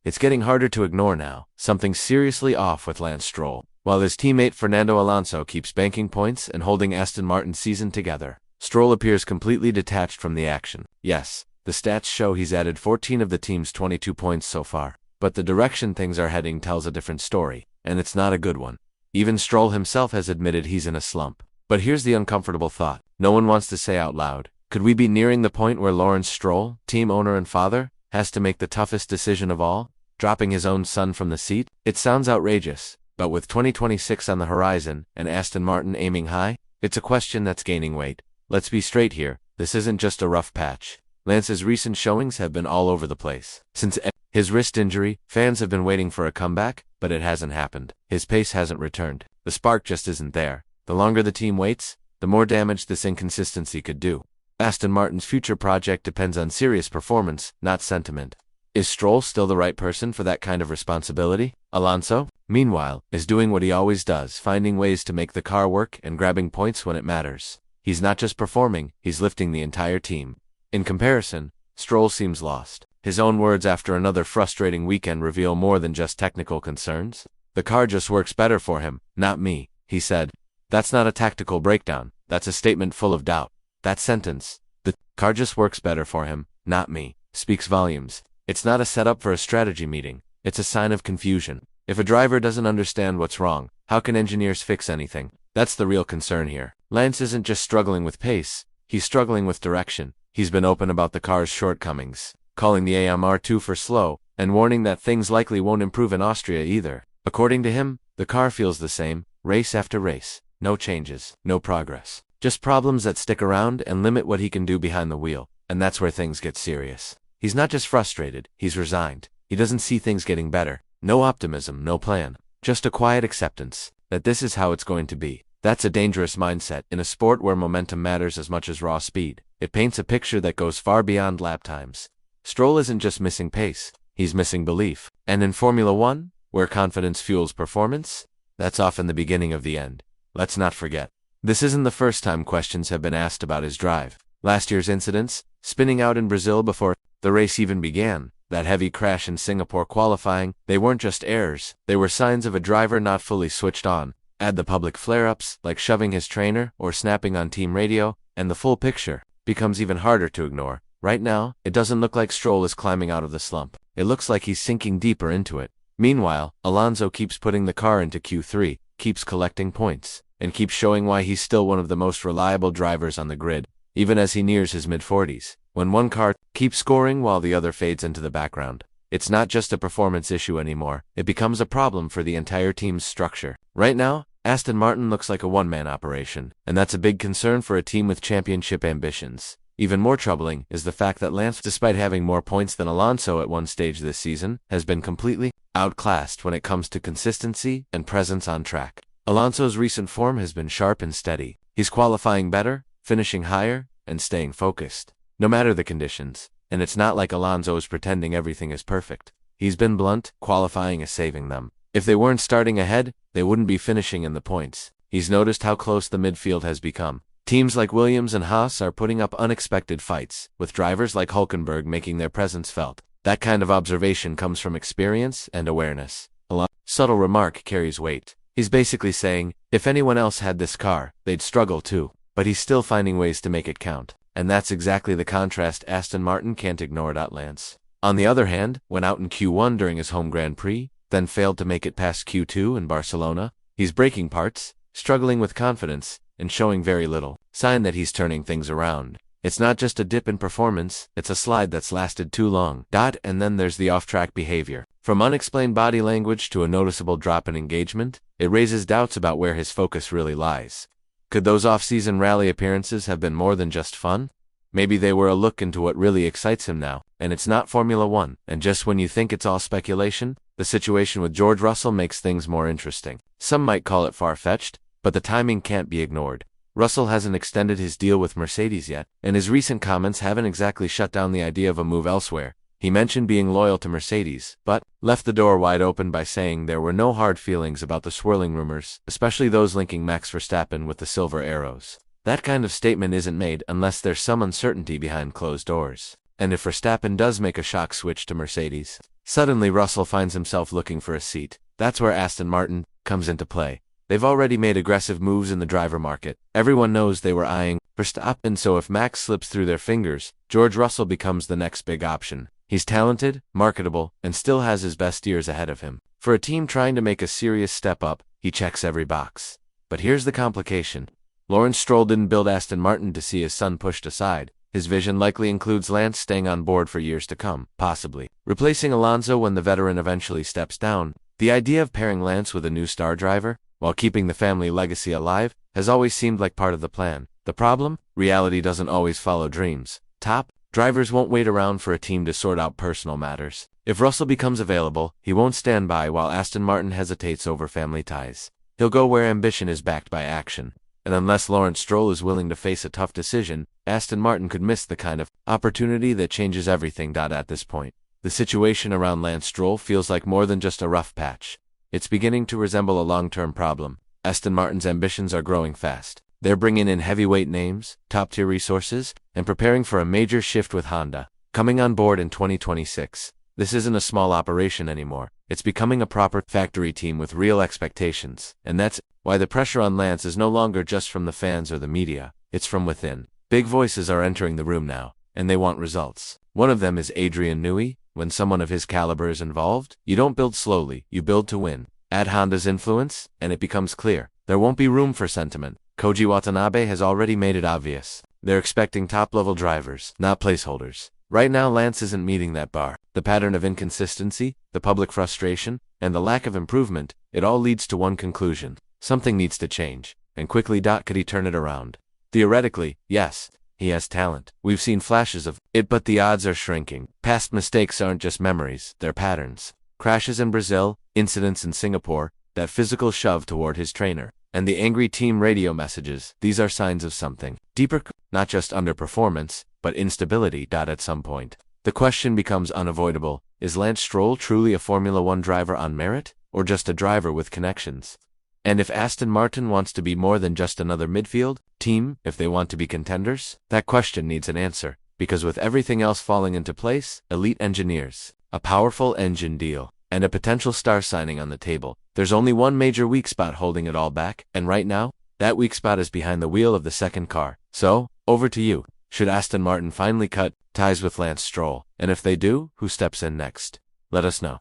It's getting harder to ignore now. Something's seriously off with Lance Stroll. While his teammate Fernando Alonso keeps banking points and holding Aston Martin's season together, Stroll appears completely detached from the action. Yes, the stats show he's added 14 of the team's 22 points so far, but the direction things are heading tells a different story, and it's not a good one. Even Stroll himself has admitted he's in a slump. But here's the uncomfortable thought no one wants to say out loud. Could we be nearing the point where Lawrence Stroll, team owner and father, has to make the toughest decision of all, dropping his own son from the seat? It sounds outrageous, but with 2026 on the horizon and Aston Martin aiming high, it's a question that's gaining weight. Let's be straight here, this isn't just a rough patch. Lance's recent showings have been all over the place. Since his wrist injury, fans have been waiting for a comeback, but it hasn't happened. His pace hasn't returned. The spark just isn't there. The longer the team waits, the more damage this inconsistency could do. Aston Martin's future project depends on serious performance, not sentiment. Is Stroll still the right person for that kind of responsibility? Alonso, meanwhile, is doing what he always does, finding ways to make the car work and grabbing points when it matters. He's not just performing, he's lifting the entire team. In comparison, Stroll seems lost. His own words after another frustrating weekend reveal more than just technical concerns. The car just works better for him, not me, he said. That's not a tactical breakdown, that's a statement full of doubt. That sentence, the car just works better for him, not me, speaks volumes. It's not a setup for a strategy meeting, it's a sign of confusion. If a driver doesn't understand what's wrong, how can engineers fix anything? That's the real concern here. Lance isn't just struggling with pace, he's struggling with direction. He's been open about the car's shortcomings, calling the AMR2 for slow, and warning that things likely won't improve in Austria either. According to him, the car feels the same, race after race. No changes, no progress. Just problems that stick around and limit what he can do behind the wheel, and that's where things get serious. He's not just frustrated, he's resigned. He doesn't see things getting better. No optimism, no plan. Just a quiet acceptance that this is how it's going to be. That's a dangerous mindset in a sport where momentum matters as much as raw speed. It paints a picture that goes far beyond lap times. Stroll isn't just missing pace, he's missing belief. And in Formula One, where confidence fuels performance, that's often the beginning of the end. Let's not forget, this isn't the first time questions have been asked about his drive. Last year's incidents, spinning out in Brazil before the race even began, that heavy crash in Singapore qualifying, they weren't just errors, they were signs of a driver not fully switched on. Add the public flare-ups, like shoving his trainer or snapping on team radio, and the full picture becomes even harder to ignore. Right now, it doesn't look like Stroll is climbing out of the slump. It looks like he's sinking deeper into it. Meanwhile, Alonso keeps putting the car into Q3, keeps collecting points, and keeps showing why he's still one of the most reliable drivers on the grid, even as he nears his mid-40s. When one car keeps scoring while the other fades into the background, it's not just a performance issue anymore, it becomes a problem for the entire team's structure. Right now, Aston Martin looks like a one-man operation, and that's a big concern for a team with championship ambitions. Even more troubling is the fact that Lance, despite having more points than Alonso at one stage this season, has been completely outclassed when it comes to consistency and presence on track. Alonso's recent form has been sharp and steady. He's qualifying better, finishing higher, and staying focused, no matter the conditions. And it's not like Alonso is pretending everything is perfect. He's been blunt, qualifying is saving them. If they weren't starting ahead, they wouldn't be finishing in the points. He's noticed how close the midfield has become. Teams like Williams and Haas are putting up unexpected fights, with drivers like Hülkenberg making their presence felt. That kind of observation comes from experience and awareness. A subtle remark carries weight. He's basically saying, if anyone else had this car, they'd struggle too. But he's still finding ways to make it count. And that's exactly the contrast Aston Martin can't ignore. Lance, on the other hand, went out in Q1 during his home Grand Prix, then failed to make it past Q2 in Barcelona. He's breaking parts, struggling with confidence, and showing very little sign that he's turning things around. It's not just a dip in performance, it's a slide that's lasted too long. And then there's the off-track behavior. From unexplained body language to a noticeable drop in engagement, it raises doubts about where his focus really lies. Could those off-season rally appearances have been more than just fun? Maybe they were a look into what really excites him now, and it's not Formula One. And just when you think it's all speculation, the situation with George Russell makes things more interesting. Some might call it far-fetched, but the timing can't be ignored. Russell hasn't extended his deal with Mercedes yet, and his recent comments haven't exactly shut down the idea of a move elsewhere. He mentioned being loyal to Mercedes, but left the door wide open by saying there were no hard feelings about the swirling rumors, especially those linking Max Verstappen with the Silver Arrows. That kind of statement isn't made unless there's some uncertainty behind closed doors. And if Verstappen does make a shock switch to Mercedes, Suddenly Russell finds himself looking for a seat. That's where Aston Martin comes into play. They've already made aggressive moves in the driver market. Everyone knows they were eyeing Verstappen, so if Max slips through their fingers, George Russell becomes the next big option. He's talented, marketable, and still has his best years ahead of him. For a team trying to make a serious step up, he checks every box. But here's the complication. Lawrence Stroll didn't build Aston Martin to see his son pushed aside. His vision likely includes Lance staying on board for years to come, possibly replacing Alonso when the veteran eventually steps down. The idea of pairing Lance with a new star driver, while keeping the family legacy alive, has always seemed like part of the plan. The problem? Reality doesn't always follow dreams. Top drivers won't wait around for a team to sort out personal matters. If Russell becomes available, he won't stand by while Aston Martin hesitates over family ties. He'll go where ambition is backed by action. And unless Lawrence Stroll is willing to face a tough decision, Aston Martin could miss the kind of opportunity that changes everything. At this point, the situation around Lance Stroll feels like more than just a rough patch. It's beginning to resemble a long-term problem. Aston Martin's ambitions are growing fast. They're bringing in heavyweight names, top-tier resources, and preparing for a major shift with Honda coming on board in 2026. This isn't a small operation anymore. It's becoming a proper factory team with real expectations. And that's why the pressure on Lance is no longer just from the fans or the media. It's from within. Big voices are entering the room now, and they want results. One of them is Adrian Newey. When someone of his caliber is involved, you don't build slowly, you build to win. Add Honda's influence, and it becomes clear. There won't be room for sentiment. Koji Watanabe has already made it obvious. They're expecting top-level drivers, not placeholders. Right now Lance isn't meeting that bar. The pattern of inconsistency, the public frustration, and the lack of improvement, it all leads to one conclusion. Something needs to change. And quickly. Could he turn it around? Theoretically, yes. He has talent. We've seen flashes of it, but the odds are shrinking. Past mistakes aren't just memories, they're patterns. Crashes in Brazil, incidents in Singapore, that physical shove toward his trainer, and the angry team radio messages, these are signs of something deeper, not just underperformance, but instability. At some point, the question becomes unavoidable. Is Lance Stroll truly a Formula One driver on merit, or just a driver with connections? And if Aston Martin wants to be more than just another midfield team, if they want to be contenders, that question needs an answer. Because with everything else falling into place, elite engineers, a powerful engine deal, and a potential star signing on the table, there's only one major weak spot holding it all back, and right now, that weak spot is behind the wheel of the second car. So, over to you. Should Aston Martin finally cut ties with Lance Stroll? And if they do, who steps in next? Let us know.